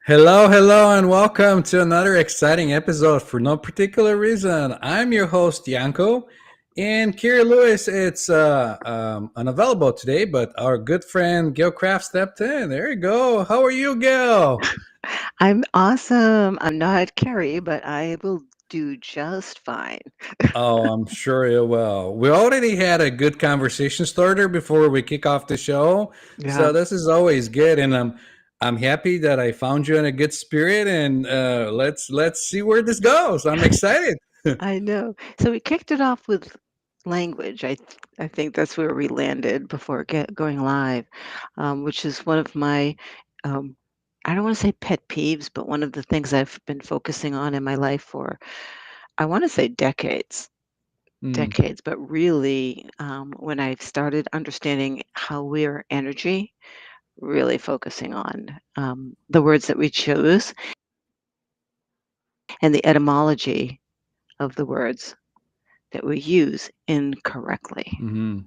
Hello, hello, and welcome to another exciting episode for no particular reason. I'm your host, Yanko, and Kerri Lewis, it's unavailable today, but our good friend Gil Craft stepped in. There you go. How are you, Gil? I'm awesome. I'm not Kerri, but I will do just fine. Oh, I'm sure you will. We already had a good conversation starter before we kick off the show, Yeah, so this is always good, and I'm happy that I found you in a good spirit, and let's see where this goes. I'm excited. I know. So we kicked it off with language. I think that's where we landed before going live, which is one of my um, I don't want to say pet peeves, but one of the things I've been focusing on in my life for I want to say decades. Mm, Decades, but really, when I started understanding how we're energy, really focusing on the words that we choose and the etymology of the words that we use incorrectly, hmm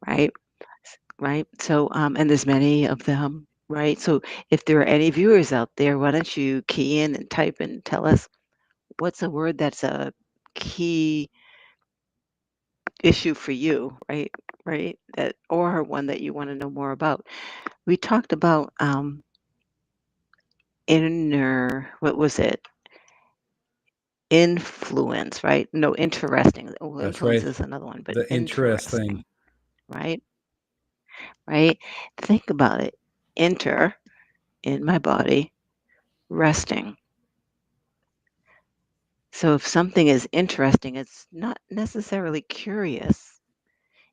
right? Right. So, and there's many of them, right? So, if there are any viewers out there, why don't you key in and type and tell us what's a word that's a key issue for you, right? Right. That or one that you want to know more about. We talked about inner, what was it? Influence, right? No, interesting. Oh, that's influence right. is another one, but The interesting. interesting, right? Right? Think about it. Enter in my body, resting. So if something is interesting, it's not necessarily curious.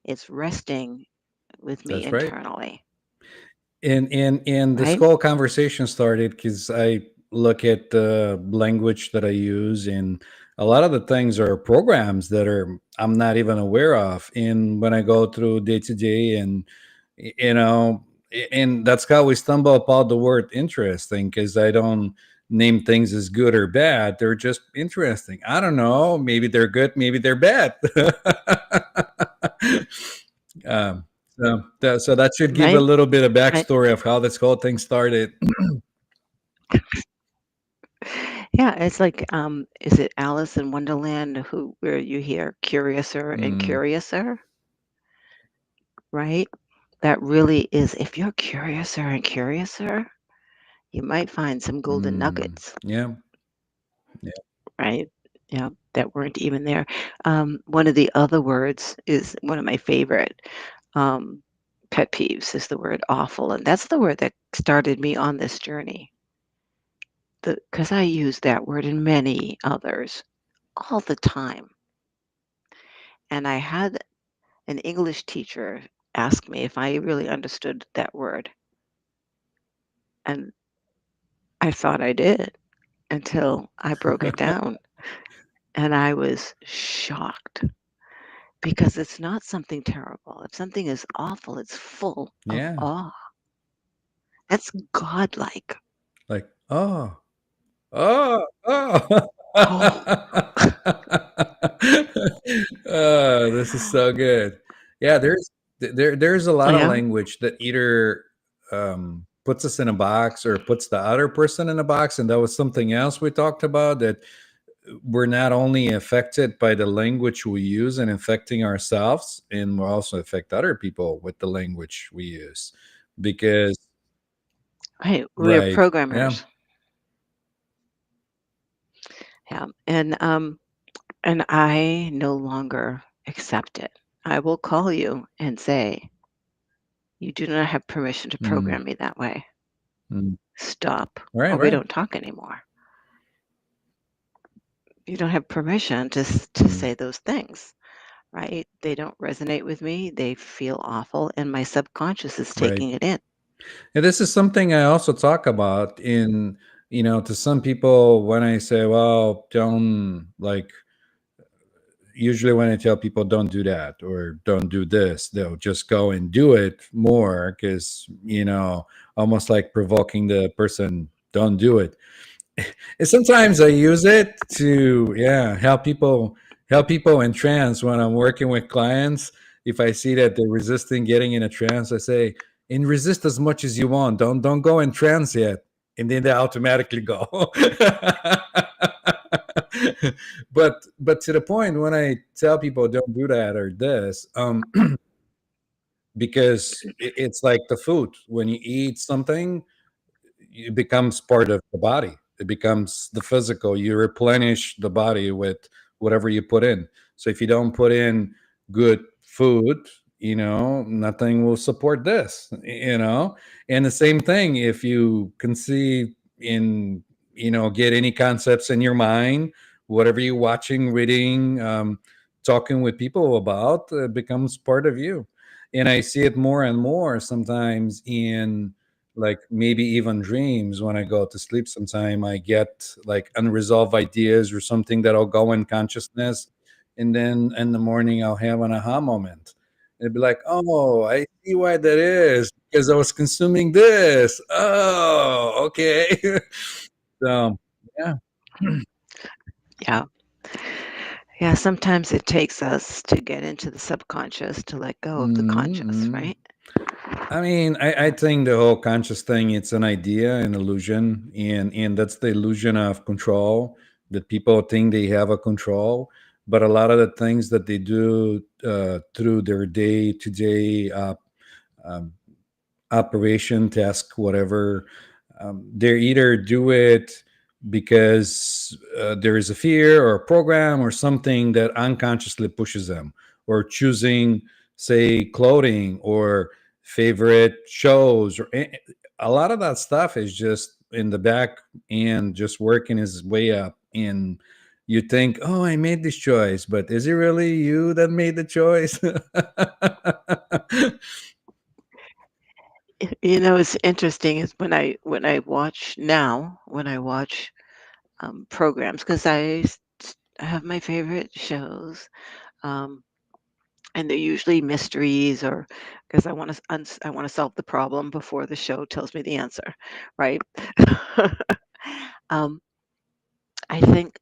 It's resting with me That's right. internally, And this right? whole conversation started because I look at the language that I use, and a lot of the things are programs that are I'm not even aware of. And when I go through day to day, and you know, and that's how we stumble upon the word interesting because I don't name things as good or bad. They're just interesting. I don't know. Maybe they're good. Maybe they're bad. um, so that should give a Right? little bit of Right. backstory of how this whole thing started. Yeah, it's like, is it Alice in Wonderland who where you hear curiouser and Mm, curiouser, right? That really is, if you're curiouser and curiouser, you might find some golden nuggets, yeah, right? Yeah, that weren't even there. One of the other words is one of my favorite um, pet peeves is the word awful, and that's the word that started me on this journey. Because I use that word and many others all the time, and I had an English teacher ask me if I really understood that word, and I thought I did until I broke it down, and I was shocked. Because it's not something terrible. If something is awful, it's full of yeah. awe. That's godlike. Like, oh. Oh, This is so good. Yeah, there's a oh lot of yeah. language that either puts us in a box or puts the other person in a box, and that was something else we talked about that we're not only affected by the language we use and affecting ourselves, and we also affect other people with the language we use because Right. We're right, yeah. programmers. Yeah. And I no longer accept it. I will call you and say, you do not have permission to Mm, program me that way. mm. Stop, Right, or we right. don't talk anymore. You don't have permission to Mm, say those things, right? They don't resonate with me. They feel awful, and my subconscious is right. taking it in. And this is something I also talk about in, to some people when I say, well, don't like, usually when I tell people don't do that or don't do this, they'll just go and do it more because, almost like provoking the person, don't do it. And sometimes I use it to, yeah, help people in trance when I'm working with clients. If I see that they're resisting getting in a trance, I say, and resist as much as you want. Don't go in trance yet. and then they automatically go. But to the point, when I tell people don't do that or this, because it's like the food. When you eat something, it becomes part of the body. It becomes the physical. You replenish the body with whatever you put in. So if you don't put in good food, nothing will support this. And the same thing if you conceive in, get any concepts in your mind, whatever you're watching, reading, talking with people about, becomes part of you. And I see it more and more sometimes in, like, maybe even dreams. When I go to sleep sometime, I get like unresolved ideas or something that'll go in consciousness, and then in the morning I'll have an aha moment. It'd be like, oh, I see why that is, because I was consuming this. Oh, okay. So yeah. Yeah. Yeah, sometimes it takes us to get into the subconscious to let go of the conscious, Mm-hmm. right? I mean, I think the whole conscious thing, it's an idea, an illusion, and that's the illusion of control, that people think they have a control. But a lot of the things that they do through their day to day um, operation, task, whatever, they either do it because there is a fear or a program or something that unconsciously pushes them, or choosing, say, clothing or favorite shows, or a lot of that stuff is just in the back and just working his way up. And you think, oh, I made this choice, but is it really you that made the choice? It's interesting is when I watch now, when I watch programs, because I have my favorite shows, um, and they're usually mysteries, or because I want to solve the problem before the show tells me the answer, right? um, I think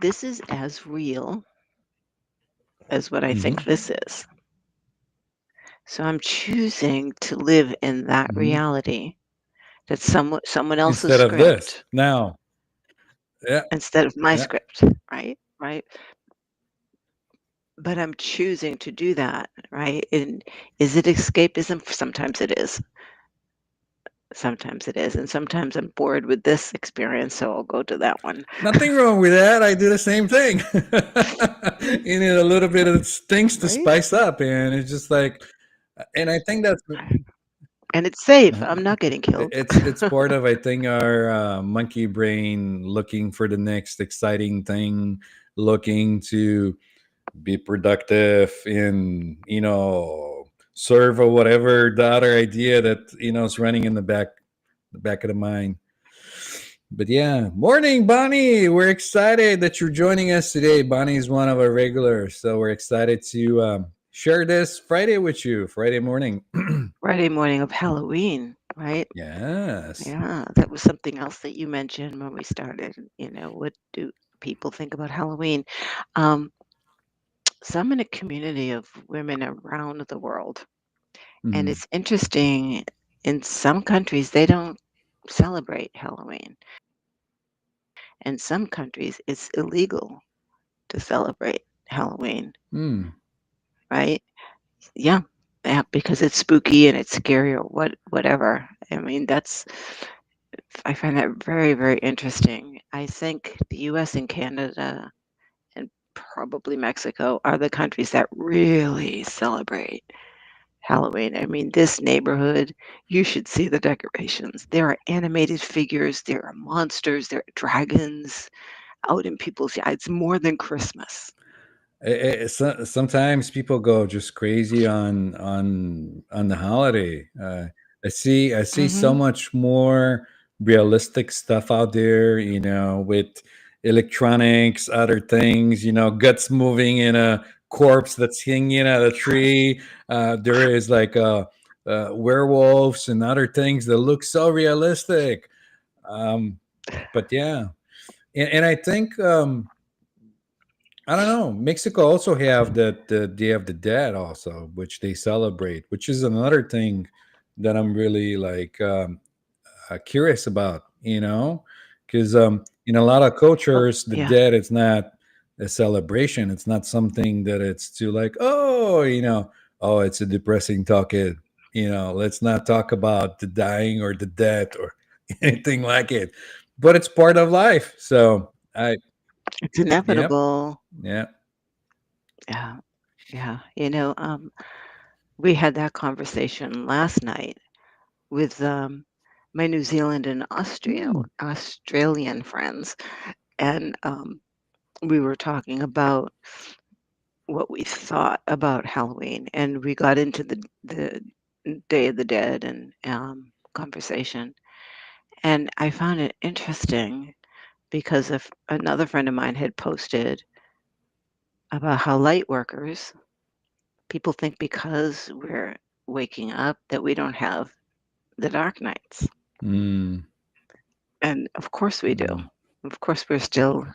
this is as real as what I think Hmm. this is. So I'm choosing to live in that Hmm. reality, that someone else's Instead of this script now. Yeah. instead of my Yeah. script, right? Right. But I'm choosing to do that, right? And is it escapism? Sometimes it is. Sometimes it is. And sometimes I'm bored with this experience, so I'll go to that one. Nothing wrong with that. I do the same thing. You need a little bit of things to Right? spice up, and it's just like, and I think that's And it's safe. I'm not getting killed. it's part of, I think, our monkey brain looking for the next exciting thing, looking to be productive in, serve or whatever the other idea that is running in the back of the mind. But yeah, morning, Bonnie. We're excited that you're joining us today. Bonnie is one of our regulars, so we're excited to share this Friday with you, Friday morning. Friday morning of Halloween, right? Yes. Yeah, that was something else that you mentioned when we started. What do people think about Halloween? Um, so I'm in a community of women around the world, and Mhm. it's interesting. In some countries, they don't celebrate Halloween. In some countries, it's illegal to celebrate Halloween, Mm. right? Yeah, yeah, because it's spooky and it's scary or whatever. I mean, I find that very, very interesting. I think the US and Canada and probably Mexico are the countries that really celebrate Halloween. I mean, this neighborhood, you should see the decorations. There are animated figures, there are monsters, there are dragons out in people's yards. It's more than Christmas. Sometimes people go just crazy on the holiday. I see so Hmm. much more realistic stuff out there, with electronics, other things, guts moving in a corpse that's hanging at a tree. There is like werewolves and other things that look so realistic. Um, but yeah, and I think. I don't know. Mexico also have the Day of the Dead also, which they celebrate, which is another thing that I'm really like curious about, because in a lot of Oh, cultures, the yeah. dead it's not a celebration. It's not something that it's to like, oh, oh, it's a depressing topic. Let's not talk about the dying or the death or anything like it. But it's part of life. So It's yeah, inevitable. yeah. Yeah. Yeah. We had that conversation last night with my New Zealand and Hmm. Australian friends, and we were talking about what we thought about Halloween, and we got into the Day of the Dead and conversation, and I found it interesting because if another friend of mine had posted about how light workers, people think because we're waking up that we don't have the dark nights. Mm, And of course we do. mm. Of course we're still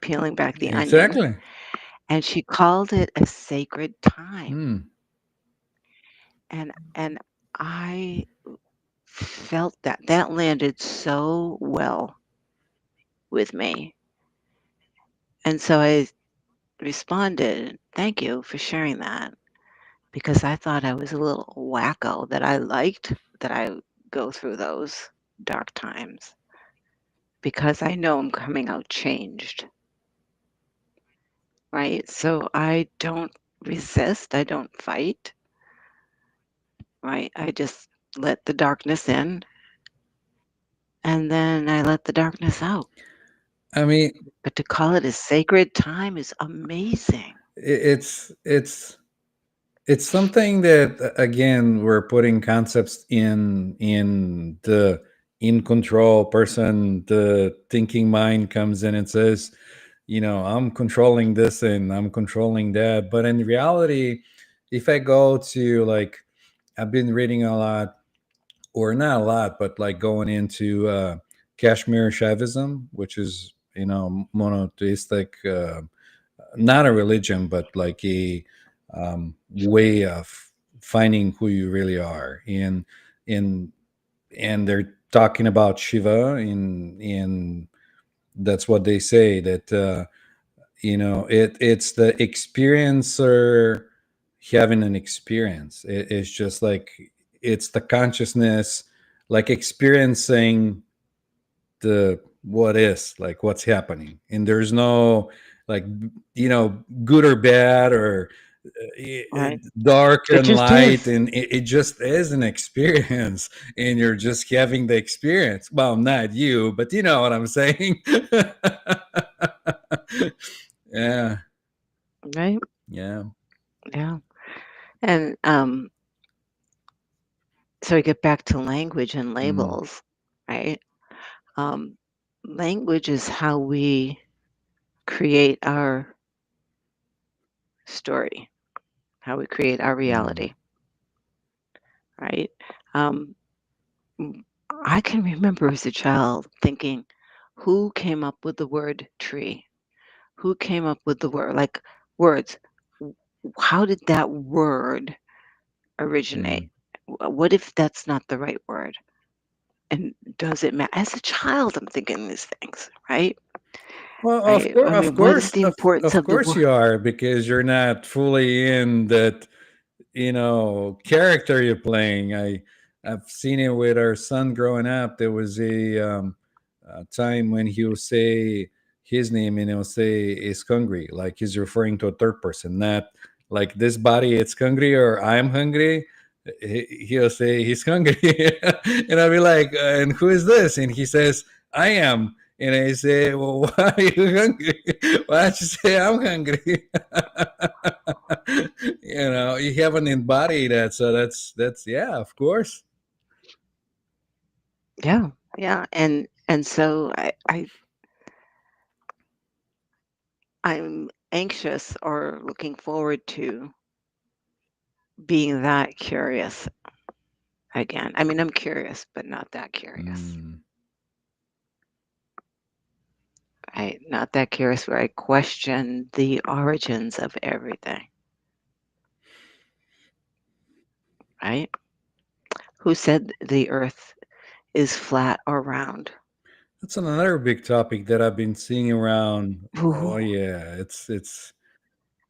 peeling back the onion. Exactly. And she called it a sacred time. Mm. And I felt that landed so well with me. And so I responded, "Thank you for sharing that," because I thought I was a little wacko that I liked that I go through those dark times because I know I'm coming out changed, right? So I don't resist, I don't fight, right? I just let the darkness in and then I let the darkness out. I mean, But to call it a sacred time is amazing, it's something that again we're putting concepts in the in control person. The thinking mind comes in and says, I'm controlling this and I'm controlling that. But in reality, if I go to like, I've been reading a lot, or not a lot, but like going into Kashmir Shaivism, which is monotheistic, not a religion, but like a way of finding who you really are. In and they're talking about Shiva, in that's what they say, that it's the experiencer having an experience. It's just like it's the consciousness, like experiencing the what is, like what's happening, and there's no like good or bad, or right? dark It and just light, is, and it just is an experience, and you're just having the experience. Well, not you, but you know what I'm saying. Yeah, right? yeah. Yeah. And so we get back to language and Mm, labels, right? Um, Language is how we create our story, how we create our mm, reality, right? Um, m- I can remember as a child thinking, who came up with the word tree? Who came up with the word, like words? W- How did that word originate? mm. What if that's not the right word? And does it matter? As a child, I'm thinking these things, right? Well, Right. I of mean, what is course, the importance of of the course word? you are, because you're not fully in that character you're playing. I've seen it with our son growing up. There was a time when he'll say his name and he'll say is hungry, like he's referring to a third person, not like this body it's hungry or I'm hungry. He'll say he's hungry, and I'll be like, and who is this? And he says I am. And I say, well, why are you hungry? Why don't you say I'm hungry? You haven't embodied that, so that's yeah, of course. Yeah, yeah, and so I'm anxious or looking forward to being that curious again. I mean, I'm curious, but not that curious. Mm, Right? Not that curious where I question the origins of everything. Right? Who said the Earth is flat or round. That's another big topic that I've been seeing around. Ooh, Oh yeah, it's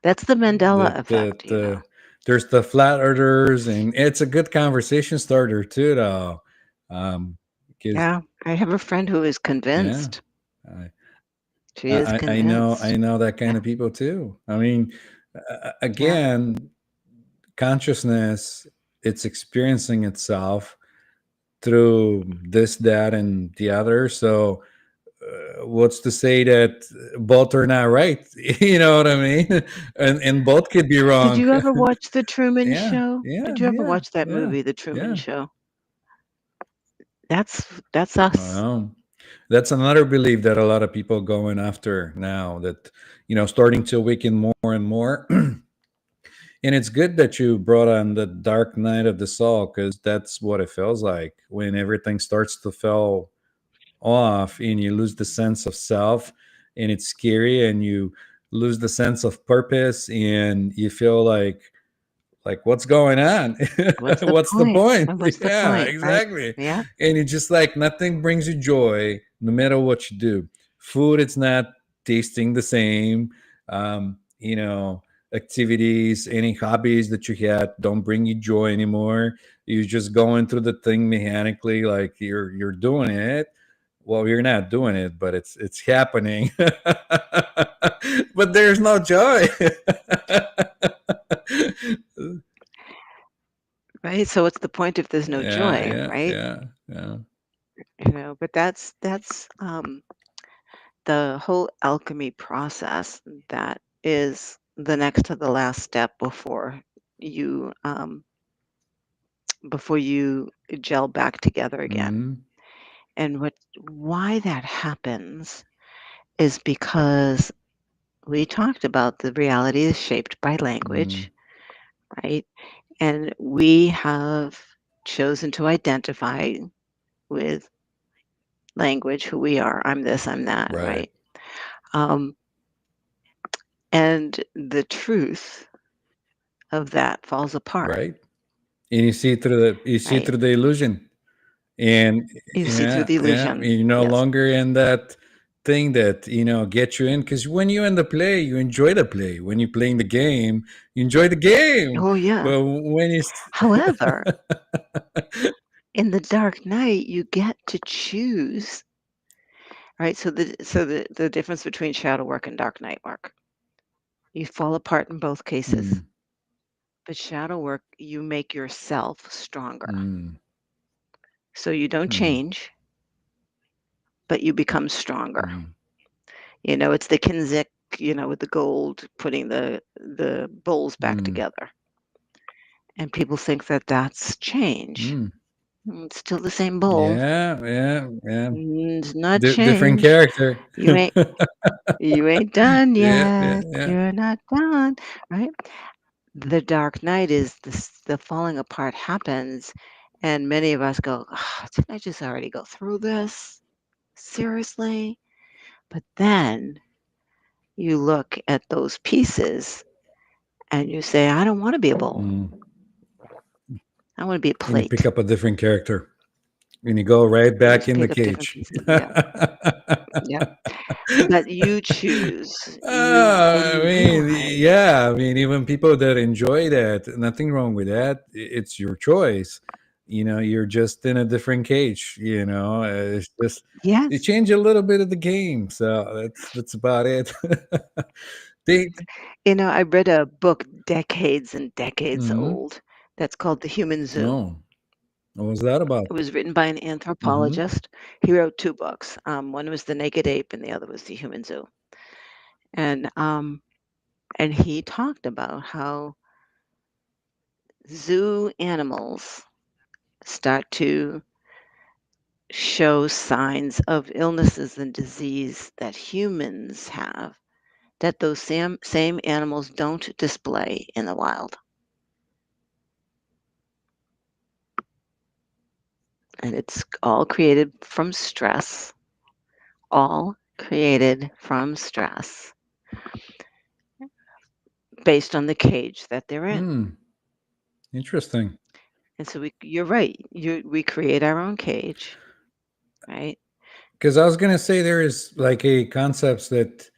that's the Mandela the effect, you know. the there's the flat earthers, and it's a good conversation starter too, though. Because Yeah, I have a friend who is yeah, convinced. I, She is I convinced. know that kind Yeah, of people too. I mean, yeah. again, consciousness, it's experiencing itself through this, that, and the other. So what's to say that both are not right? You know what I mean? And both could be Did wrong. you ever watch The Truman Yeah, Show? yeah, Did you ever yeah, watch that yeah, movie, The Truman yeah. Show? That's us. Wow. That's another belief that a lot of people going after now, that starting to awaken more and more. And it's good that you brought on the dark night of the soul, because that's what it feels like when everything starts to fall off and you lose the sense of self, and it's scary, and you lose the sense of purpose, and you feel like what's going on? What's the What's the point? point? And what's the Yeah, point, right? exactly. Yeah. And it's just like nothing brings you joy no matter what you do. Food, it's not tasting the same. You know, activities, any hobbies that you had don't bring you joy anymore. You're just going through the thing mechanically, like you're doing it. Well, you're not doing it, but it's happening. But there's no joy. Right. So what's the point if there's no Yeah, joy, yeah, right? yeah, yeah. But that's the whole alchemy process that is the next to the last step you before you gel back together again. Mhm, And why that happens is because we talked about the reality is shaped by mhm, language, right? And we have chosen to identify with language who we are. I'm this, I'm that, right, right? Um, and the truth of that falls apart, right. And you see right? through the illusion, and You see through yeah, the yeah, illusion. you're no Yes. longer in that thing that get you in. Because when you in the play, you enjoy the play. When you're playing the game, you enjoy the game. Oh, yeah. But when you However, in the dark night, you get to choose, right? So the difference between shadow work and dark night work, you fall apart in both cases. mm, But shadow work, you make yourself stronger. mm, So you don't mm, change, but you become stronger. mm, It's the Kinzik, with the gold, putting the bowls back mm, together. And people think that that's change. mm. It's still the same bowl. Yeah, yeah, yeah. It's not Different change. character. You ain't you ain't done Yeah, yeah, yet. yeah. You're not done, right? The dark night is the falling apart happens, and many of us go, didn't I just already go through this? Seriously? But then you look at those pieces and you say, I don't want to be a bowl. Mm. I want to be a And you pick plate. up a different character, and you go right You back just in the pick up different cage. pieces. Yeah. Yeah. But you choose. When I you mean, realize, yeah. I mean, even people that enjoy that, nothing wrong with that. It's your choice. You're just in a different cage. It's just you yes, change a little bit of the game. So that's about it. they, I read a book decades and decades hmm old that's called The Human Zoo. Oh, what was that about? It was written by an Hmm anthropologist. He wrote two books. One was The Naked Ape, and the other was The Human Zoo. And and he talked about how zoo animals start to show signs of illnesses and disease that humans have that those same animals don't display in the wild. And it's all created from stress, all created from stress based on the cage that they're in. Hmm. Interesting. And so you're right. We create our own cage. right? Because I was gonna say there is like a concepts that,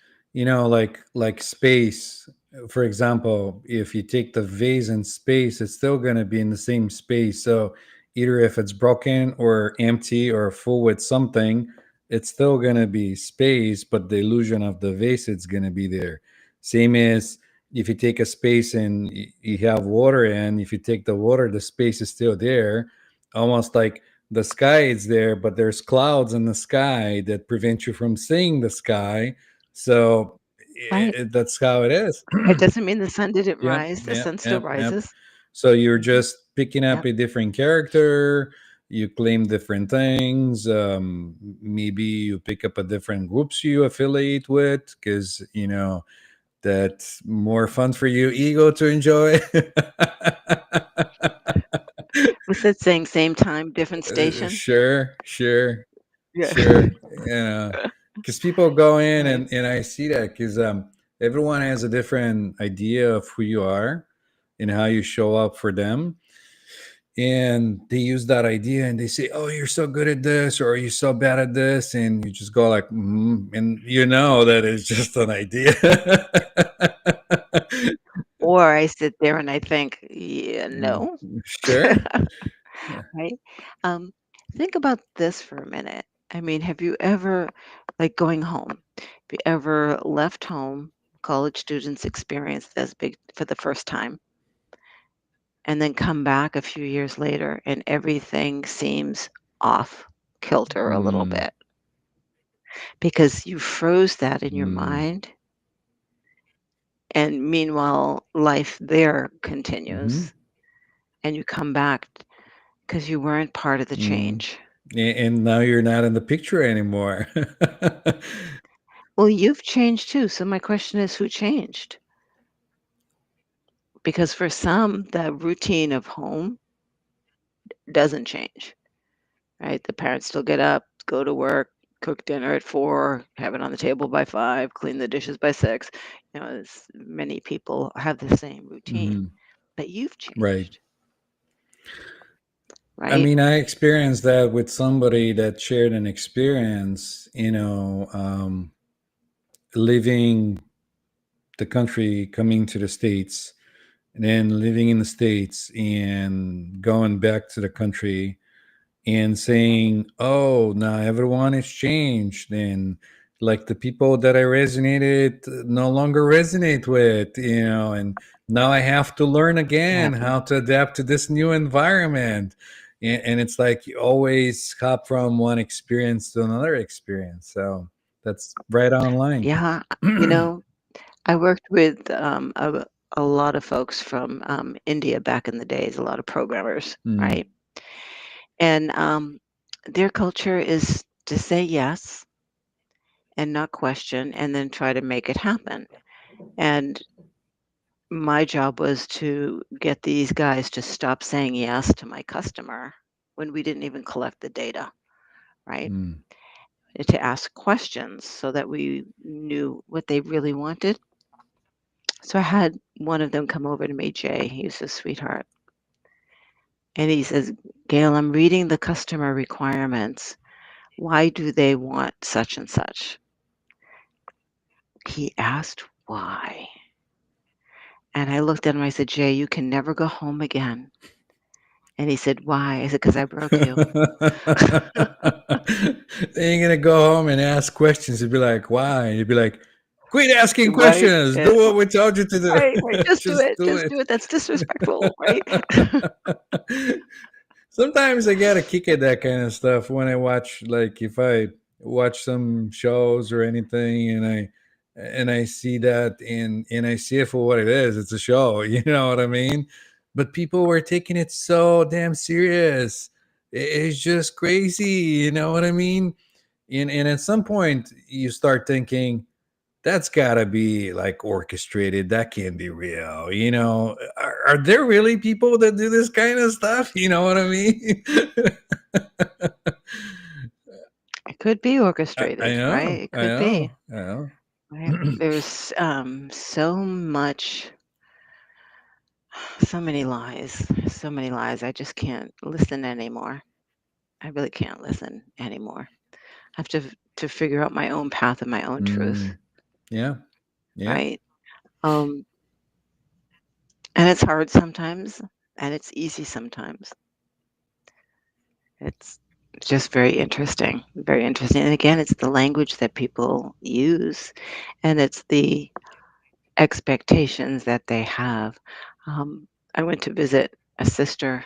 like space. For example, if you take the vase in space, it's still gonna be in the same space. So either if it's broken or empty or full with something, it's still gonna be space, but the illusion of the vase it's gonna be there. Same as if you take a space and you have water in, if you take the water, the space is still there, almost like the sky is there, but there's clouds in the sky that prevent you from seeing the sky. So Right. that's how it is. It doesn't mean the sun didn't Yep, rise. The yep, sun still yep, yep. rises. So you're Hmm. just picking up Yep. a different character. You claim different things. Maybe you pick up a different groups you affiliate with because that's more fun for you ego to enjoy. What's that saying? Same time, different station. Sure, sure, Yeah. sure. Because people go in Right. and I see that because everyone has a different idea of who you are and how you show up for them. And they use that idea and they say, "Oh, you're so good at this," or "You're so bad at this," and you just go like, and you know that it's just an idea. Or I sit there and I think, yeah, Mm, no. sure. Yeah. Right? Um, think about this for a minute. I mean, have you ever, like going home, have you ever left home, college students experience this big for the first time, and then come back a few years later and everything seems off kilter a little Mm, bit because you froze that in your mm, mind. And meanwhile, life there hmm. continues, and you come back because you weren't part of the Mm. change. And now you're not in the picture anymore. Well, you've changed too. So my question is, who changed? Because for some, the routine of home doesn't change, right? The parents still get up, go to work, cook dinner at 4, have it on the table by 5, clean the dishes by 6. Many people have the same routine, Mhm. but you've Right. changed, I right? mean, I experienced that with somebody that shared an experience, leaving the country, coming to the States, and then living in the States and going back to the country and saying, "Oh, now everyone has changed," and like the people that I resonated no longer resonate with, and now I have to learn again Yeah. how to adapt to this new environment. And it's like you always hop from one experience to another experience. So that's right online. Yeah. You know, I worked with a lot of folks from India back in the days, a lot of programmers, Mm, right? And their culture is to say yes and not question and then try to make it happen. And my job was to get these guys to stop saying yes to my customer when we didn't even collect the data, right? mm, To ask questions so that we knew what they really wanted. So I had one of them come over to me, Jay, he's a sweetheart. And he says, Gail, I'm reading the customer requirements. Why do they want such and such? He asked why. And I looked at him, I said, Jay, you can never go home again. And he said, why? I said, because I broke you. Then you're gonna go home and ask questions. You'd be like, "Why?" You'd be like, "Quit asking Right? questions. Do what we told you to Right, right. do. Just do Just it. do Just do it." it. That's disrespectful, right? Sometimes I get a kick at that kind of stuff when I watch, like, if I watch some shows or anything, and I see that, and I see it for what it is. It's a show, you know what I mean? But people were taking it so damn serious. It's just crazy, you know what I mean? And at some point, you start thinking, that's got to be like orchestrated. That can't be real. Are there really people that do this kind of stuff? You know what I mean? It could be I orchestrated, right? know, It I could be, know, I know. right? There's so much, so many lies, so many lies. I just can't listen anymore. I really can't listen anymore. I have to figure out my own path and my own truth, Mm, yeah. Yeah. right? Um, and it's hard sometimes, and it's easy sometimes. It's just very interesting, very interesting. And again, it's the language that people use, and it's the expectations that they have. Um, I went to visit a sister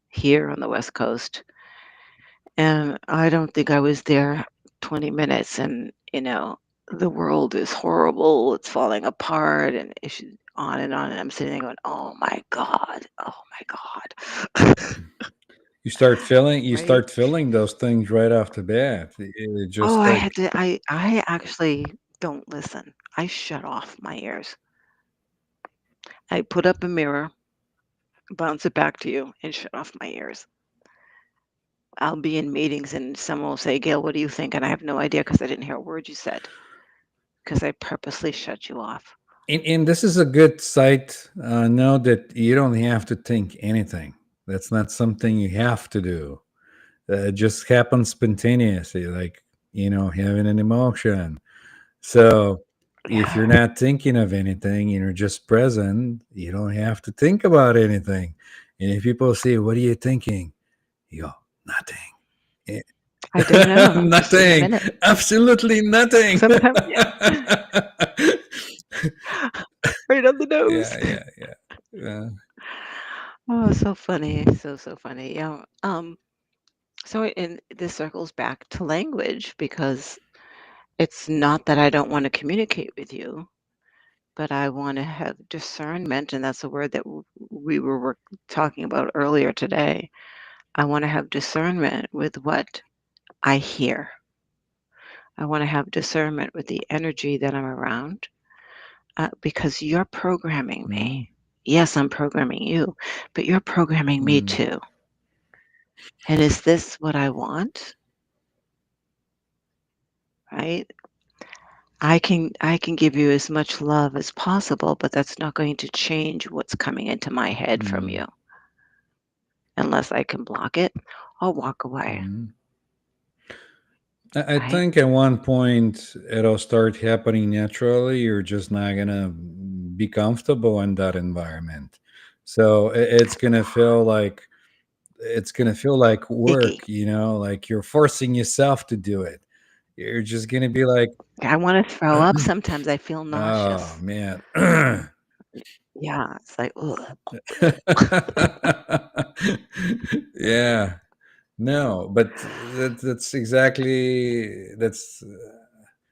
here on the West Coast, and I don't think I was there 20 minutes, and the world is horrible, it's falling apart, and she's on and on. And I'm sitting there going, oh my God. You Right? start feeling those things right off the bat. It Oh, just I like had to, I actually don't listen. I shut off my ears. I put up a mirror, bounce it back to you, and shut off my ears. I'll be in meetings and someone will say, Gail, what do you think? And I have no idea because I didn't hear a word you said because I purposely shut you off. and this is a good site. Know that you don't have to think anything. That's not something you have to do. It just happens spontaneously, like having an emotion. So if you're Yeah, not thinking of anything and you're just present, you don't have to think about anything. And if people say, "What are you thinking?" You go, "Nothing." Eh, I don't know. I'm just in the nothing. minute. Absolutely nothing. Sometimes, yeah, right on the nose. Yeah, yeah, yeah. Yeah. Oh, so funny. So funny. Yeah. So this circles back to language because it's not that I don't want to communicate with you, but I want to have discernment, and that's a word that we were talking about earlier today. I want to have discernment with what I hear. I want to have discernment with the energy that I'm around because you're programming me. Mm, Yes, I'm programming you, but you're programming me mm, too. And is this what I want? Right? I can give you as much love as possible, but that's not going to change what's coming into my head from mm, you. Unless I can block it, I'll walk away. mm. I Right? think at one point it'll start happening naturally. You're just not gonna be comfortable in that environment. So it's gonna feel like Icky. work, like you're forcing yourself to do it. You're just gonna be like, I want to throw up. Sometimes I feel oh nauseous. man. Yeah, it's like, ugh. Yeah. No, but that's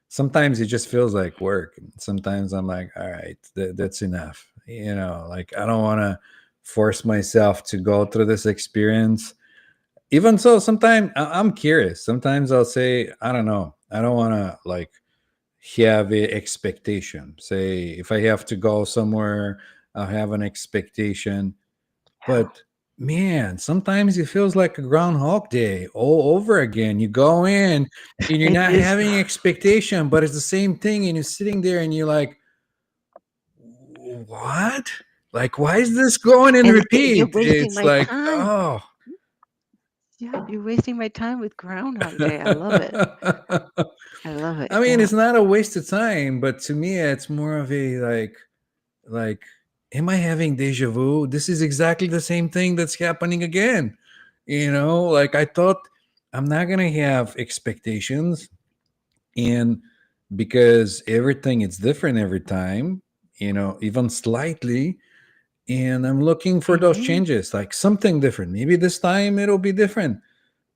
sometimes it just feels like work. Sometimes I'm like, all right, that's enough. Like I don't want to force myself to go through this experience. Even so, sometimes I'm curious. Sometimes I'll say, I don't know. I don't want to like have a expectation. Say if I have to go somewhere, I'll have an expectation. Yeah. But man, sometimes it feels like a Groundhog Day all over again. You go in and you're It not is. having expectation, but it's the same thing, and you're sitting there and you're like, "What? Like, why is this going in And you're repeat?" wasting It's my like, time. oh. Yeah, you're wasting my time with Groundhog Day. I love it. I love it. I mean, Yeah. it's not a waste of time, but to me, it's more of a like, am I having deja vu? This is exactly the same thing that's happening again. Like I thought I'm not gonna have expectations, and because everything is different every time, even slightly, and I'm looking for those Hmm. changes, like something different. Maybe this time it'll be different.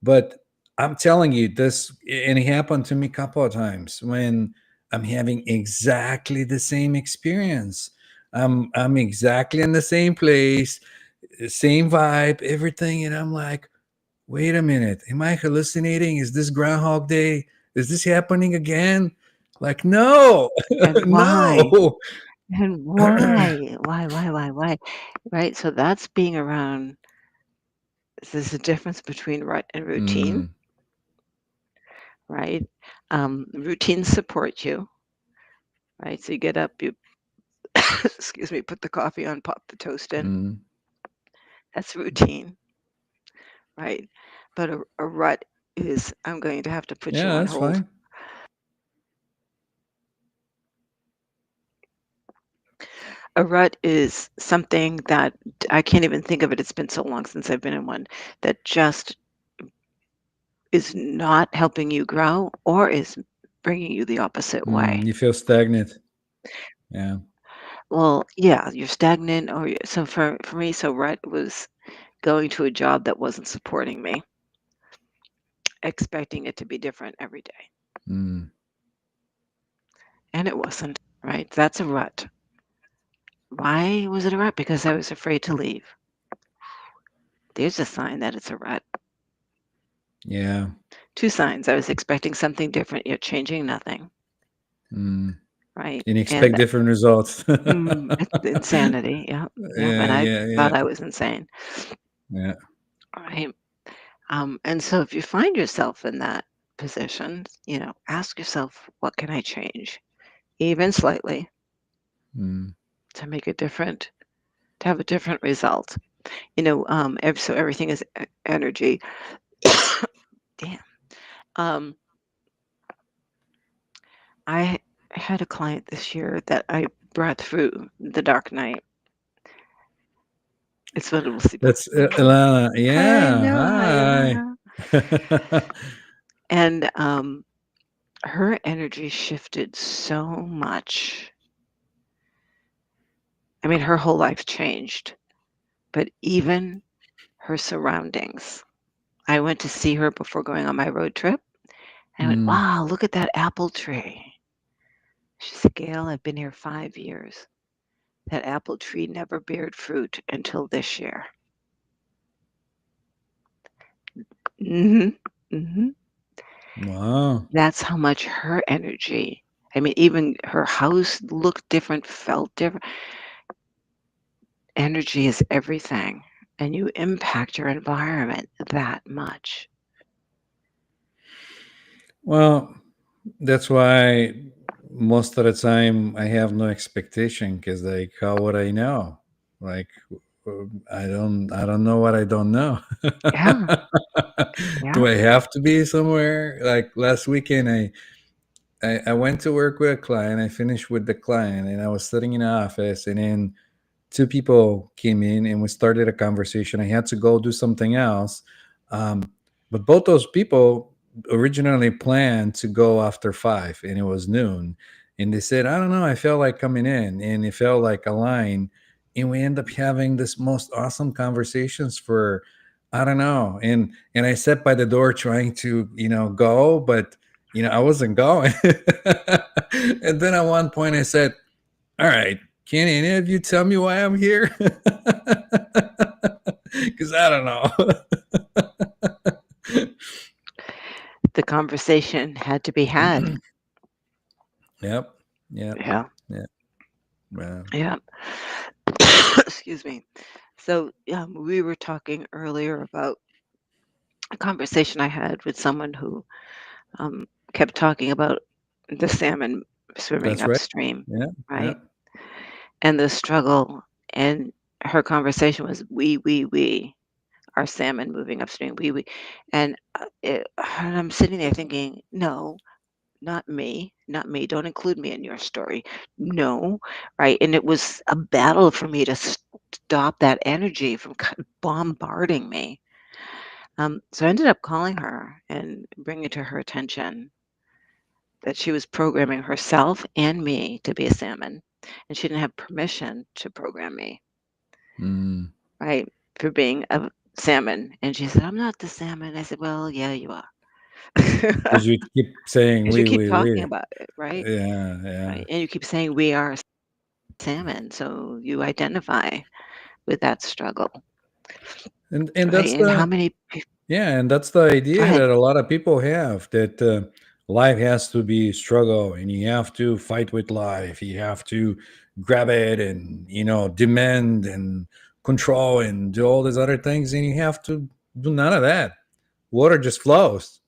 But I'm telling you, this and it happened to me a couple of times when I'm having exactly the same experience. I'm exactly in the same place, same vibe, everything, and I'm like, wait a minute, am I hallucinating? Is this Groundhog Day? Is this happening again? Like, no, And why? no. And why? Why? Right? So that's being around. There's a difference between rut and routine, Mm, right? Routines support you, right? So you get up, you excuse me, put the coffee on, pop the toast in. mm, That's routine, right? but a rut is, I'm going to have to put you Yeah, on that's hold. fine. A rut is something that I can't even think of it. It's been so long since I've been in one that just is not helping you grow or is bringing you the opposite way. You feel stagnant. Yeah. Well, yeah, you're stagnant, or so for me, so rut was going to a job that wasn't supporting me, expecting it to be different every day, Mm, and it wasn't. Right? That's a rut. Why was it a rut? Because I was afraid to leave. There's a sign that it's a rut. yeah. Two signs. I was expecting something different, yet changing nothing. Mm. Right? And expect And different results. it's insanity. Yeah, yeah. And Yeah, I yeah, thought yeah, I was insane. yeah. Right? And so if you find yourself in that position, ask yourself, what can I change, even slightly, Mm. to make it different, to have a different result. So everything is energy. Damn. Um, I had a client this year that I brought through the dark night. It's what we'll see. That's Ilana. Yeah. Hello, Hi. Ilana. And her energy shifted so much. I mean, her whole life changed, but even her surroundings. I went to see her before going on my road trip. And I went, Mm. wow, look at that apple tree. She said, Gail, I've been here 5 years. That apple tree never bared fruit until this year. hmm hmm Wow. That's how much her energy, I mean, even her house looked different, felt different. Energy is everything, and you impact your environment that much. Well, that's why most of the time I have no expectation because, like, how would I know? Like, I don't know what I don't know. Yeah, yeah. Do I have to be somewhere? Like last weekend, I went to work with a client. I finished with the client, and I was sitting in the office, and then two people came in and we started a conversation. I had to go do something else. Um, but both those people originally planned to go after 5 and it was noon. And they said, I don't know, I felt like coming in and it felt like a line. And we end up having this most awesome conversations for, I don't know. And I sat by the door trying to, go, but I wasn't going. And then at one point I said, all right, can any of you tell me why I'm here? Because I don't know. The conversation had to be had. Yep. Yep. Yeah, Yeah. Well, yeah. Excuse me. So, we were talking earlier about a conversation I had with someone who um, kept talking about the salmon swimming that's right. upstream, Yeah. Yeah. right? And the struggle. And her conversation was, we, our salmon moving upstream, we. And I'm sitting there thinking, no, not me, not me. Don't include me in your story. No, right? And it was a battle for me to stop that energy from bombarding me. So I ended up calling her and bringing to her attention that she was programming herself and me to be a salmon, and she didn't have permission to program me, Mm. right, for being a salmon. And she said, I'm not the salmon. I said, well, yeah, you are. Because you keep saying Because you keep talking we. about it, right? Yeah. Yeah. Right. And you keep saying we are salmon. So you identify with that struggle, And right? that's And how the many, Yeah, and that's the go idea ahead. that a lot of people have that life has to be struggle and you have to fight with life. You have to grab it and, demand and control and do all these other things. And you have to do none of that. Water just flows.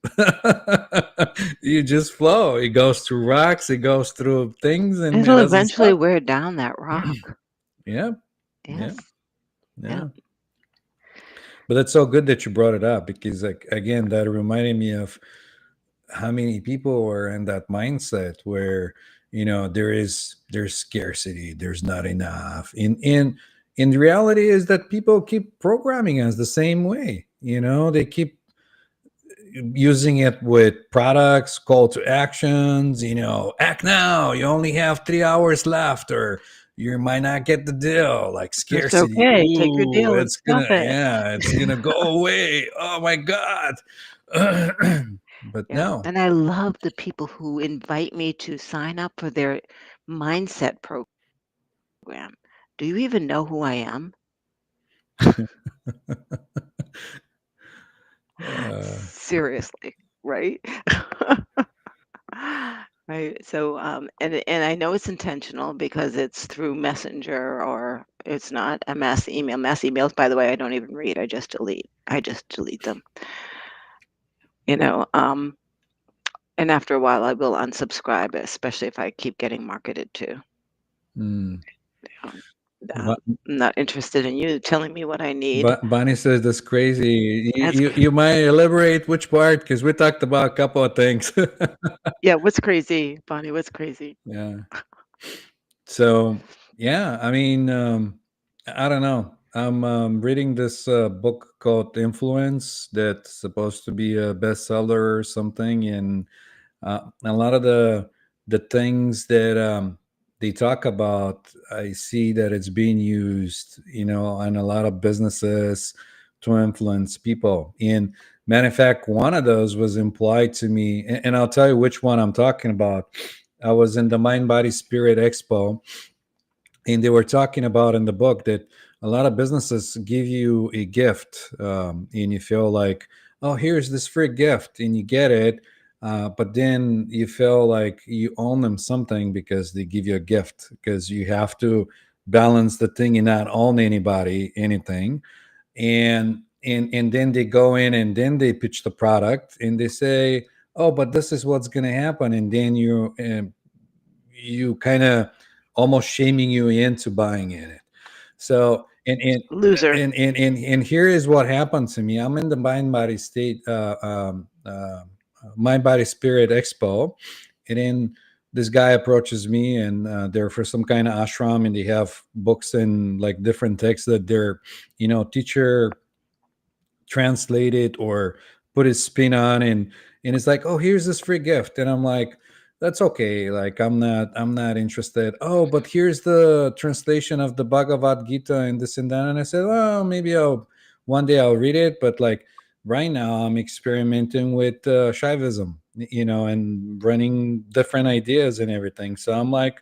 You just flow. It goes through rocks, it goes through things, and it It'll doesn't eventually stop. wear down that rock. Yeah, yeah, Yes. yeah. Yeah. But it's so good that you brought it up because, like, again, that reminded me of how many people are in that mindset where there's scarcity, there's not enough. In the reality is that people keep programming us the same way. They keep using it with products, call to actions, act now, you only have 3 hours left, or you might not get the deal, like It's scarcity. okay. Take your Ooh, deal and stuff it. it's gonna go away. Oh my God. But Yeah. no. And I love the people who invite me to sign up for their mindset program. Do you even know who I am? uh, Seriously, right? Right. So, and I know it's intentional because it's through Messenger or it's not a mass email. Mass emails, by the way, I don't even read. I just delete. I just delete them. You know, and after a while, I will unsubscribe, especially if I keep getting marketed to. mm. Um, Ba- I'm not interested in you telling me what I need. Bonnie says that's crazy. You, That's you, you might elaborate which part, because we talked about a couple of things. yeah. What's crazy, Bonnie? What's crazy? Yeah. So, yeah, I mean, I don't know. I'm reading this book called Influence that's supposed to be a bestseller or something, and a lot of the things that they talk about, I see that it's being used, on a lot of businesses to influence people. And matter of fact, one of those was implied to me, and I'll tell you which one I'm talking about. I was in the Mind Body Spirit Expo, and they were talking about in the book that a lot of businesses give you a gift, and you feel like, oh, here's this free gift, and you get it, but then you feel like you own them something because they give you a gift, because you have to balance the thing and not own anybody anything. And then they go in and then they pitch the product and they say, oh, but this is what's going to happen, and then you kind of almost shaming you into buying in it. So Loser. and here is what happened to me. I'm in the Mind Body Spirit Expo, and then this guy approaches me, and they're for some kind of ashram, and they have books and like different texts that their teacher translate it or put his spin on, and it's like, oh, here's this free gift, and I'm like, that's okay, like I'm not interested. Oh, but here's the translation of the Bhagavad Gita and this and that, and I said, well, maybe I'll one day I'll read it, but like right now I'm experimenting with Shaivism, and running different ideas and everything. So I'm like,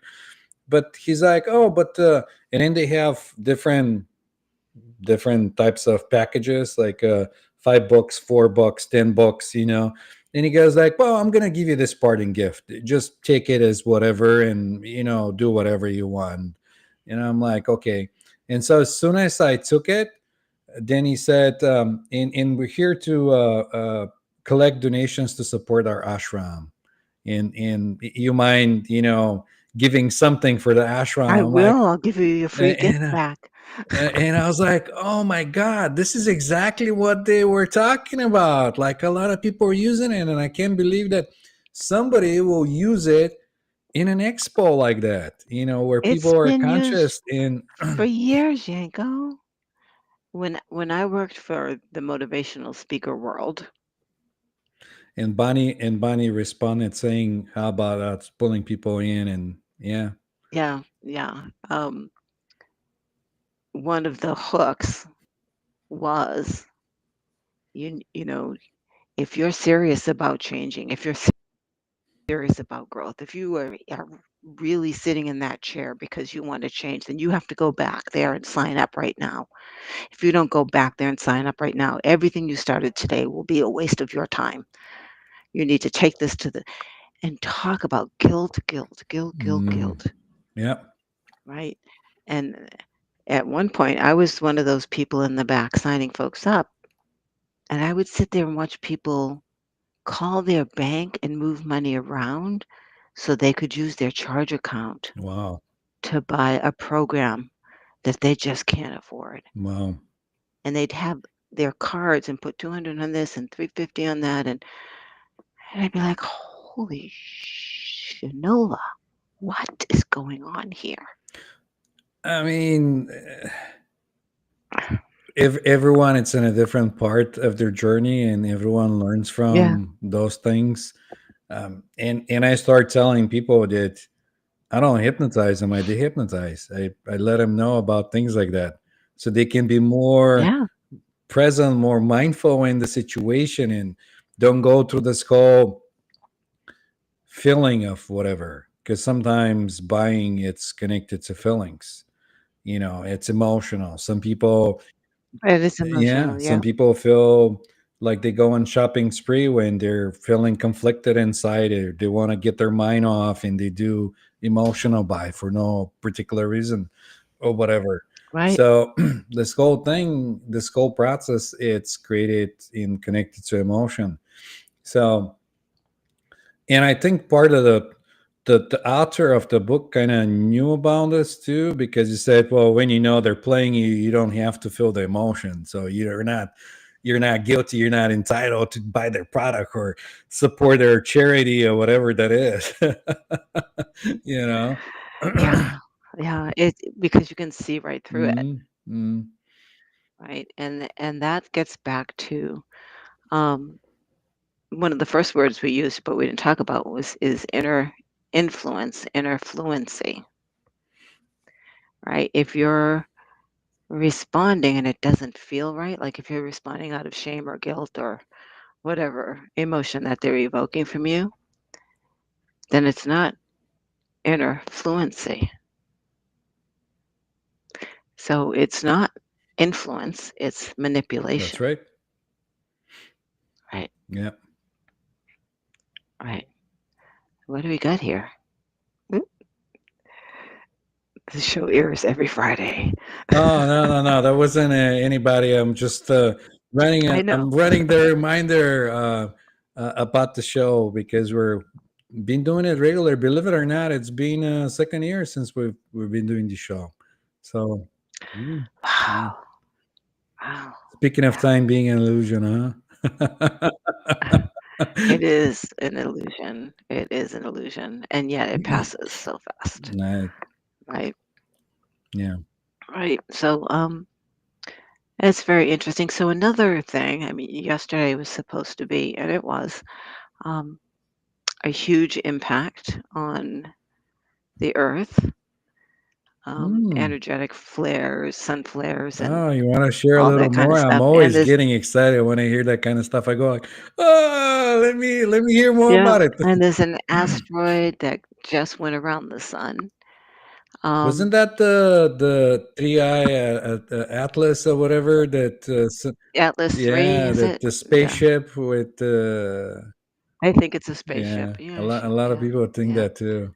but he's like, oh, but and then they have different types of packages, like 5 books, 4 books, 10 books, and he goes like, well, I'm gonna give you this parting gift, just take it as whatever, and do whatever you want. And I'm like, okay. And so as soon as I took it, then he said, and we're here to collect donations to support our ashram, and you mind giving something for the I ashram. I'm like, will. I'll give you your free gift and back. and I was like, oh my God, this is exactly what they were talking about. Like a lot of people are using it, and I can't believe that somebody will use it in an expo like that, where It's people are been used conscious in. for years, Yanko. When I worked for the motivational speaker world, And Bonnie responded saying, how about us pulling people in? And yeah. yeah, yeah. One of the hooks was you know, if you're serious about changing, if you're serious about growth, if you are really sitting in that chair because you want to change, then you have to go back there and sign up right now. If you don't go back there and sign up right now, everything you started today will be a waste of your time. You need to take this to the and talk about guilt, guilt, guilt, guilt, Mm, guilt, yeah. right? And at one point, I was one of those people in the back signing folks up, and I would sit there and watch people call their bank and move money around so they could use their charge account Wow. to buy a program that they just can't afford. Wow. And they'd have their cards and put 200 on this and 350 on that, and I'd be like, "Holy shinola, what is going on here?" I mean, if everyone it's in a different part of their journey, and everyone learns Yeah, from those things. And I start telling people that I don't hypnotize them, I dehypnotize. I let them know about things like that, so they can be more yeah, present, more mindful in the situation, and don't go through this whole feeling of whatever. Because sometimes buying, it's connected to feelings. It's emotional. Some people, it is yeah, emotional, some yeah, people feel like they go on shopping spree when they're feeling conflicted inside, or they want to get their mind off, and they do emotional buy for no particular reason or whatever. right. So this whole process, it's created and connected to emotion. So, and I think part of the author of the book kind of knew about this too, because he said, well, when they're playing you, you don't have to feel the emotion, so you're not guilty, you're not entitled to buy their product or support their charity or whatever that is. you know Yeah, yeah, it because you can see right through it, mm, mm, right? And that gets back to um, one of the first words we used, but we didn't talk about was is inner influence, inner fluency, right? If you're responding and it doesn't feel right, like if you're responding out of shame or guilt or whatever emotion that they're evoking from you, then it's not inner fluency. So it's not influence, it's that's manipulation, right. right? Yeah. Right. What do we got here? Oop, the show airs every Friday. Oh, no, no, no, that wasn't anybody. I'm just I know. I'm running the reminder about the show, because we're been doing it regular. Believe it or not, it's been a second year since we've been doing the show. So, yeah, yeah. Wow. Wow. Speaking of Yeah. time being an illusion, huh? It is an illusion. It is an illusion. And yet it passes so fast. Right. Right. Yeah. Right. So it's very interesting. So another thing, I mean, yesterday was supposed to be, and it was, um, a huge impact on the earth, Hmm. energetic flares, sun flares, and Oh, you want to share a all little that kind more? of I'm stuff. And always this, getting excited when I hear that kind of stuff. I go like, "Oh, let me hear more yeah, about it." and there's an asteroid that just went around the sun. Wasn't Um, that the 3i Atlas or whatever? Atlas 3, Yeah, is it? the Yeah, spaceship with I think it's a yeah, spaceship. a Yeah, lot a lot of yeah, people think yeah, that too.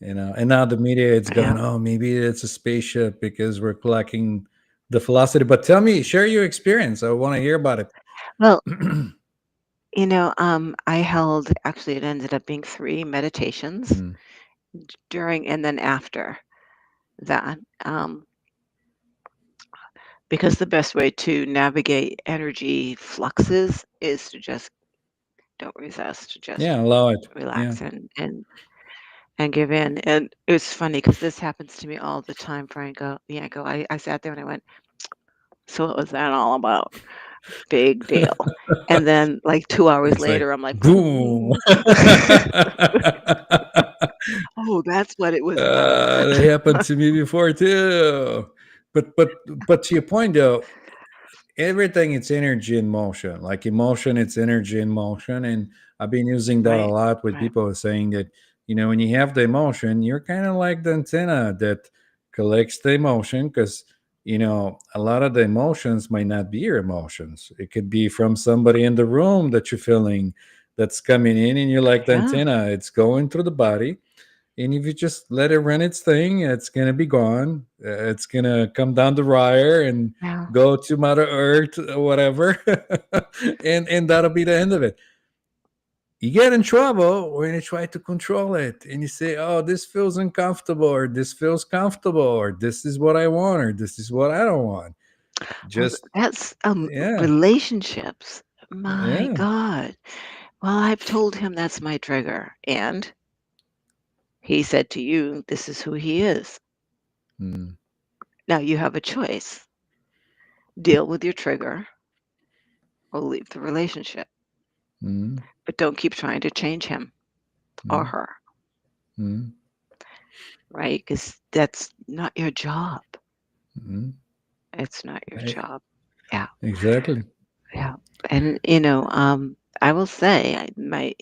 And now the media, it's yeah. going, oh, maybe it's a spaceship because we're collecting the velocity. But tell me, share your experience. I want to hear about it. Well, I held, actually, it ended up being 3 meditations Mm. during and then after that. Because the best way to navigate energy fluxes is to just don't resist, just Yeah, allow it. Yeah. relax and give in. And it's funny because this happens to me all the time, Franco, Yanko. I sat there and I went, so what was that all about? Big deal. And then like 2 hours It's like later, I'm like, boom. oh, that's what it was about. That happened to me before too. But to your point though, everything, it's energy in motion. Like emotion, it's energy in motion. And I've been using that a Right, lot with right. people, saying that, when you have the emotion, you're kind of like the antenna that collects the emotion. Because a lot of the emotions might not be your emotions. It could be from somebody in the room that you're feeling, that's coming in, and you're like the Yeah, antenna. It's going through the body, and if you just let it run its thing, it's gonna be gone. It's gonna come down the wire and yeah, go to Mother Earth or whatever, and that'll be the end of it. You get in trouble when you try to control it, and you say, "Oh, this feels uncomfortable," or "This feels comfortable," or "This is what I want," or "This is what I don't want." Well, Just that's yeah, relationships. My yeah. God. Well, I've told him that's my trigger, and he said to you, "This is who he is." Mm, Now you have a choice: deal with your trigger or leave the relationship. mm, But don't keep trying to change him or mm, her, mm, right? Because that's not your job. mm. It's not your Eh, job. Yeah, exactly. yeah. And I will say, my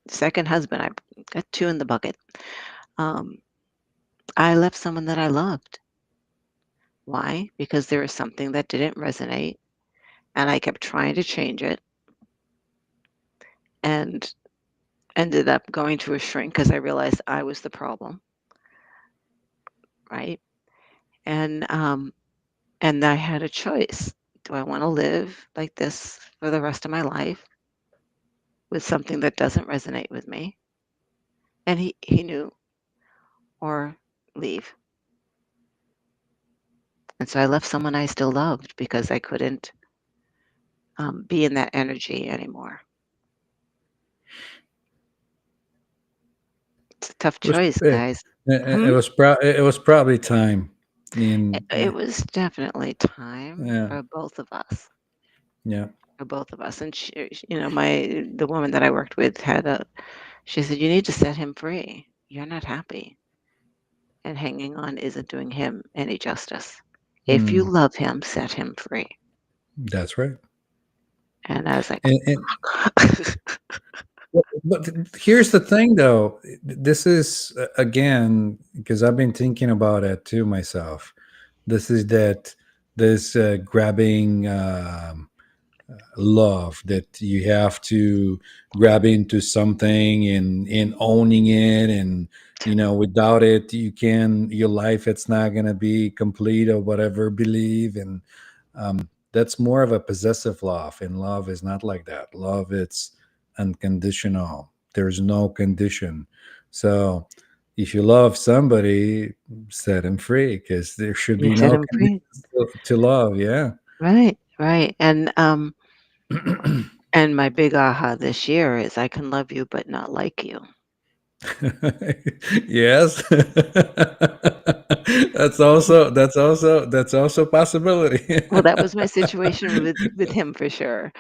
second husband, I got two in the bucket. Um, I left someone that I loved. Why? Because there was something that didn't resonate, and I kept trying to change it, and ended up going to a shrink because I realized I was the problem, right? And I had a choice. Do I want to live like this for the rest of my life with something that doesn't resonate with me? And he knew, or leave. And so I left someone I still loved because I couldn't be in that energy anymore. It's a tough It was choice, it, guys. it Hmm? was it was probably time. It, In it was definitely time yeah, for both of us. yeah. For both of us. And the woman that I worked with she said, "You need to set him free. You're not happy, and hanging on isn't doing him any justice. If you Mm, love him, set him free." that's right. And I was like, And but here's the thing, though. This is again because I've been thinking about it too myself. This is that this grabbing love that you have to grab into something and owning it, and without it you can your life it's not going to be complete or whatever believe. And that's more of a possessive love, and love is not like that. Love, it's unconditional. There's no condition. So if you love somebody, set him free, because there should you be set no him free. conditions to love. Yeah. Right, right. And my big aha this year is I can love you but not like you. Yes. That's also a possibility. Well, that was my situation with him for sure.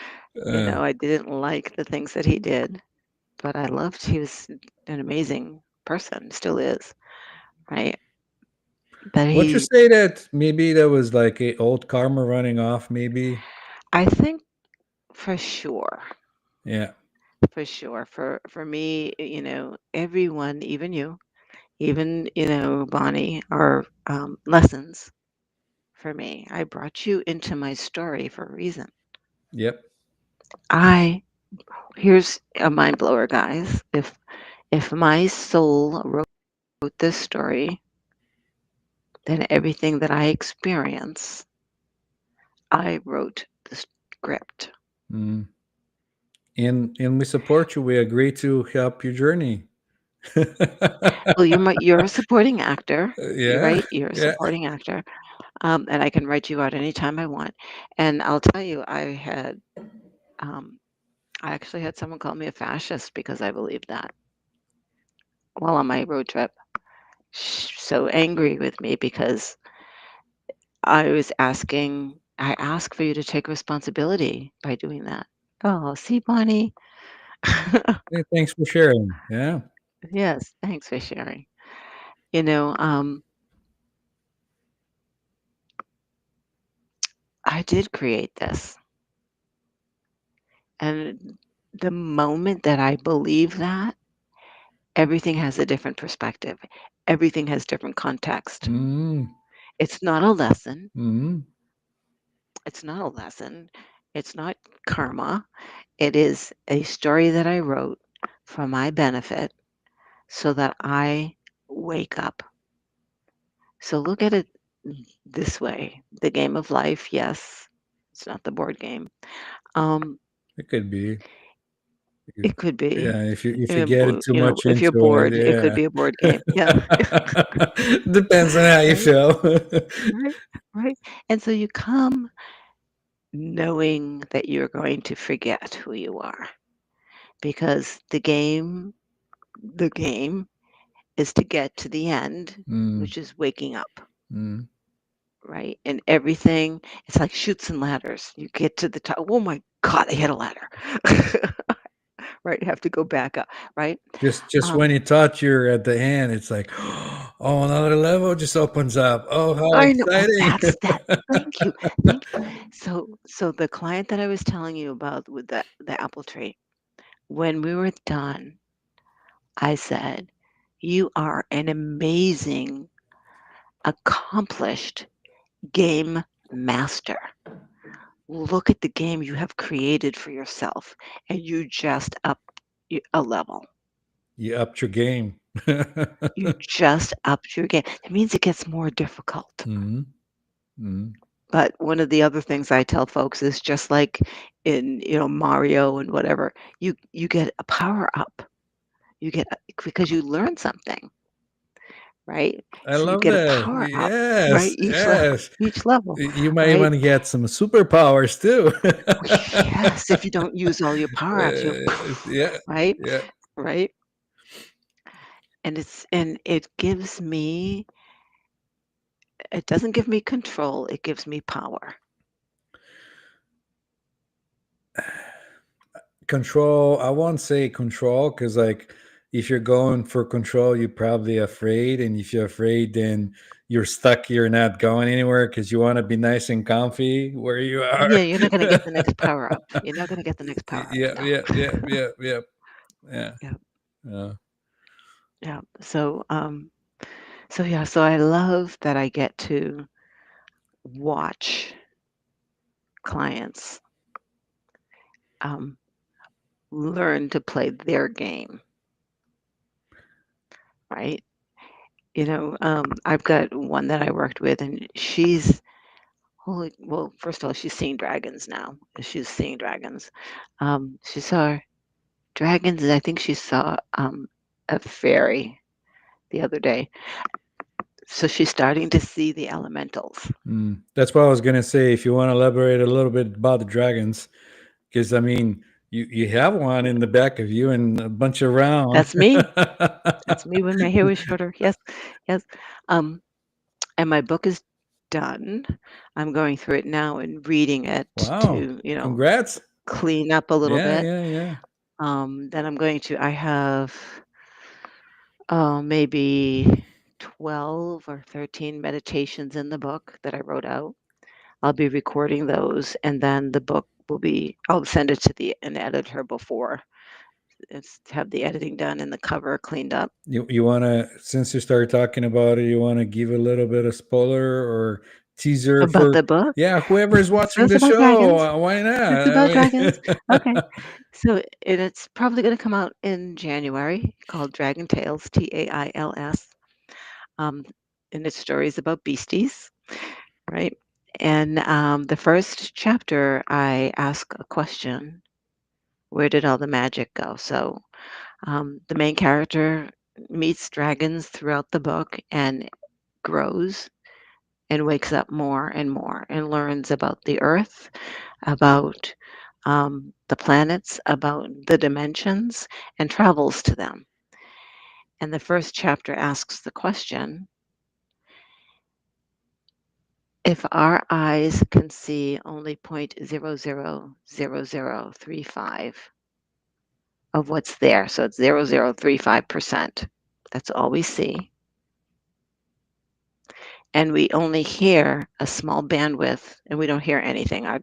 uh, I didn't like the things that he did, but I loved he was an amazing person, still is, right? But would you he say that maybe there was like a old karma running off? Maybe. I think for sure, Yeah. for sure, for me, everyone, even you, even, Bonnie, are lessons for me. I brought you into my story for a reason. Yep. I Here's a mind blower, guys. If my soul wrote this story, then everything that I experience, I wrote the script. Mm. And we support you. We agree to help your journey. Well, you're a supporting actor. You're Yeah. right. You're a Yeah. supporting actor, and I can write you out anytime I want. And I'll tell you, um, I actually had someone call me a fascist because I believed that while on my road trip. So angry with me because I ask for you to take responsibility by doing that. Oh, see, Bonnie? Hey, thanks for sharing. Yeah. Yes, thanks for sharing. You know, um, I did create this. And the moment that I believe that, everything has a different perspective. Everything has different context. Mm. It's not a lesson. Mm. It's not a lesson. It's not karma. It is a story that I wrote for my benefit so that I wake up. So look at it this way. The game of life, yes, it's not the board game. Um, It could be. It could be. Yeah, if you get it too much If you're into it, bored, it could yeah. be a board game. Yeah. Depends on how you Right, feel. right, right. And so you come knowing that you're going to forget who you are because the game is to get to the end, Mm, which is waking up, mm. right? And everything, it's like chutes and ladders. You get to the top. Oh my God, I hit a ladder. Right? You have to go back up, right? Just when Um, you thought you're at the end, it's like, oh, another level just opens up. Oh, how I know. Well, exciting! that's that. Thank you. Thank you. So the client that I was telling you about with the apple tree, when we were done, I said, "You are an amazing, accomplished game master. Look at the game you have created for yourself, and you just up a level. You upped your game. You just upped your game. It means it gets more difficult." Mhm, mhm. But one of the other things I tell folks is just like in, Mario and whatever, you get a power up. You get because you learn something, right? I So you love get a that. power up, right? Yes, Each level, yes. each level, You might right? wanna get some superpowers too. Yes, if you don't use all your power ups, Yeah, right? yeah. Right? And it gives me it doesn't give me control, it gives me power. Control, I won't say control because, like, if you're going for control, you're probably afraid, and if you're afraid, then you're stuck, you're not going anywhere because you wanna be nice and comfy where you are. Yeah, you're not gonna get the next power up. You're not gonna get the next power up. Yeah, No. yeah, yeah, yeah, yeah, yeah, Yeah, uh, yeah. So yeah, so I love that I get to watch clients um, learn to play their game, right? I've got one that I worked with, and she's holy. Well, first of all, she's seeing dragons now. She's seeing dragons. She saw dragons, and I think she saw a fairy the other day. So she's starting to see the elementals. that's what I was gonna say, if you wanna elaborate a little bit about the dragons, because, I mean, you have one in the back of you and a bunch around. That's me. That's me when my hair was shorter. Yes, yes. Um, and my book is done. I'm going through it now and reading it Wow, to, congrats. clean up a little Yeah, bit. yeah, yeah. Then I have maybe 12 or 13 meditations in the book that I wrote out. I'll be recording those, and then the book I'll send it to an editor before it's have the editing done and the cover cleaned up. You wanna, since you started talking about it, you wanna give a little bit of spoiler or teaser About for, the book? yeah, whoever is So watching it's the about show, dragons. why not? It's I about mean dragons. Okay. So it's probably going to come out in January called Dragon Tales, Tails. Um, and it's stories about beasties, right? And the first chapter, I ask a question: where did all the magic go? So the main character meets dragons throughout the book and grows and wakes up more and more and learns about the earth, about the planets, about the dimensions, and travels to them. And the first chapter asks the question: if our eyes can see only 0.000035 of what's there, so it's 0035%, that's all we see, and we only hear a small bandwidth, and we don't hear anything. Our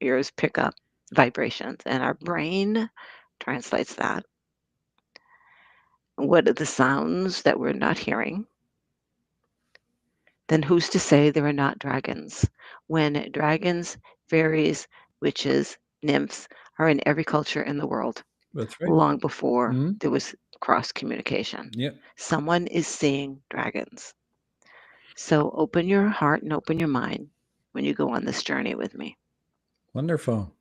ears pick up vibrations, and our brain translates that. What are the sounds that we're not hearing? Then who's to say there are not dragons? When dragons, fairies, witches, nymphs are in every culture in the world, That's right. long before Mhm. there was cross communication. Yep. Someone is seeing dragons. So open your heart and open your mind when you go on this journey with me. Wonderful.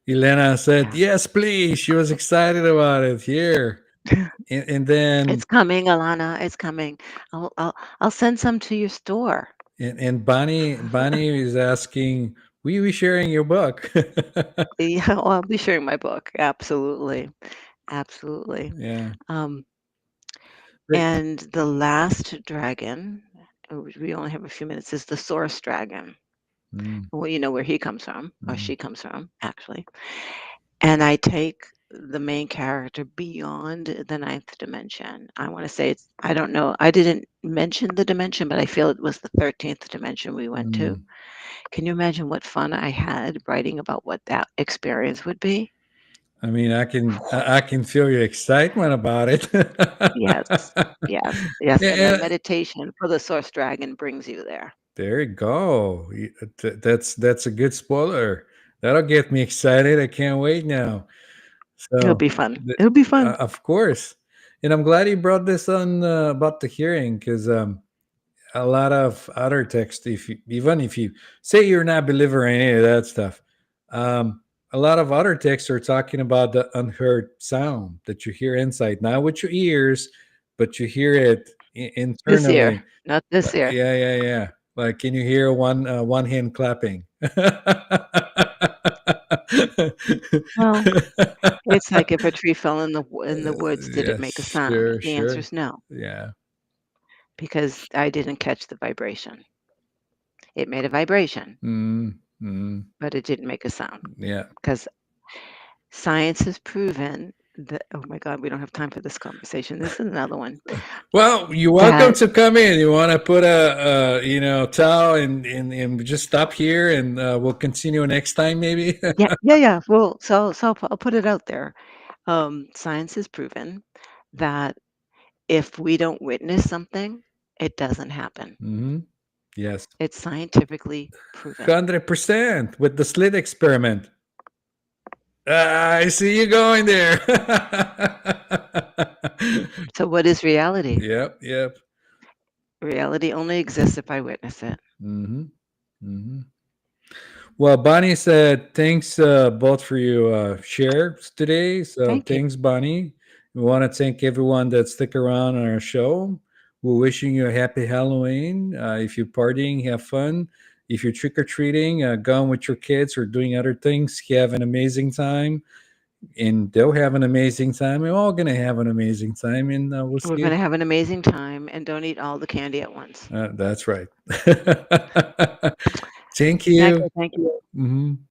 Elena said, Yeah. "Yes, please." She was excited about it. Here, and then It's coming, Alana. It's coming. I'll send some to your store. and Bonnie is asking, "We sharing your book?" Yeah, well, I'll be sharing my book. Absolutely. Absolutely. Yeah. Um, But- and the last dragon, we only have a few minutes, is the source dragon. Mm, Well, you know where he comes from, or mm, she comes from, actually. And I take the main character beyond the ninth dimension. I want to say I don't know, I didn't mention the dimension, but I feel it was the 13th dimension we went to. mm. Can you imagine what fun I had writing about what that experience would be? I mean, I can feel your excitement about it. Yes, yes, yes. Yeah, And the meditation for the source dragon brings you there. there you go. That's a good spoiler. That'll get me excited. I can't wait now. It'll So, be fun. It'll be fun. of course, and I'm glad you brought this on about the hearing because a lot of other text, if you, even if you say you're not a believer in any of that stuff, um, a lot of other texts are talking about the unheard sound that you hear inside, not with your ears, but you hear it This year, internally. not this year. Yeah, yeah, yeah. Like, can you hear one hand clapping? Well, it's like if a tree fell in the woods, did it Yes, make a sound? sure, The answer sure. is no, Yeah. because I didn't catch the vibration. It made a vibration, Mm, mm, but it didn't make a sound. yeah. Because science has proven that, oh my God, we don't have time for this conversation. This is another one. Well, you're welcome That, to come in. You want to put towel and just stop here, and we'll continue next time, maybe. yeah, yeah, yeah. Well, so I'll put it out there. Science has proven that if we don't witness something, it doesn't happen. Hmm. Yes, It's scientifically proven. 100% with the slit experiment. I see you going there. So, what is reality? Yep, yep. Reality only exists if I witness it. Hmm. Hmm. Well, Bonnie said, thanks both for your shares today. So Thank you. thanks, Bonnie. We want to thank everyone that stick around on our show. We're wishing you a happy Halloween. If you're partying, have fun. If you're trick or treating, going with your kids or doing other things, have an amazing time. And they'll have an amazing time. We're all going to have an amazing time. And we'll see We're going you. to have an amazing time and don't eat all the candy at once. That's right. Thank Yanko, you. thank you. Mhm.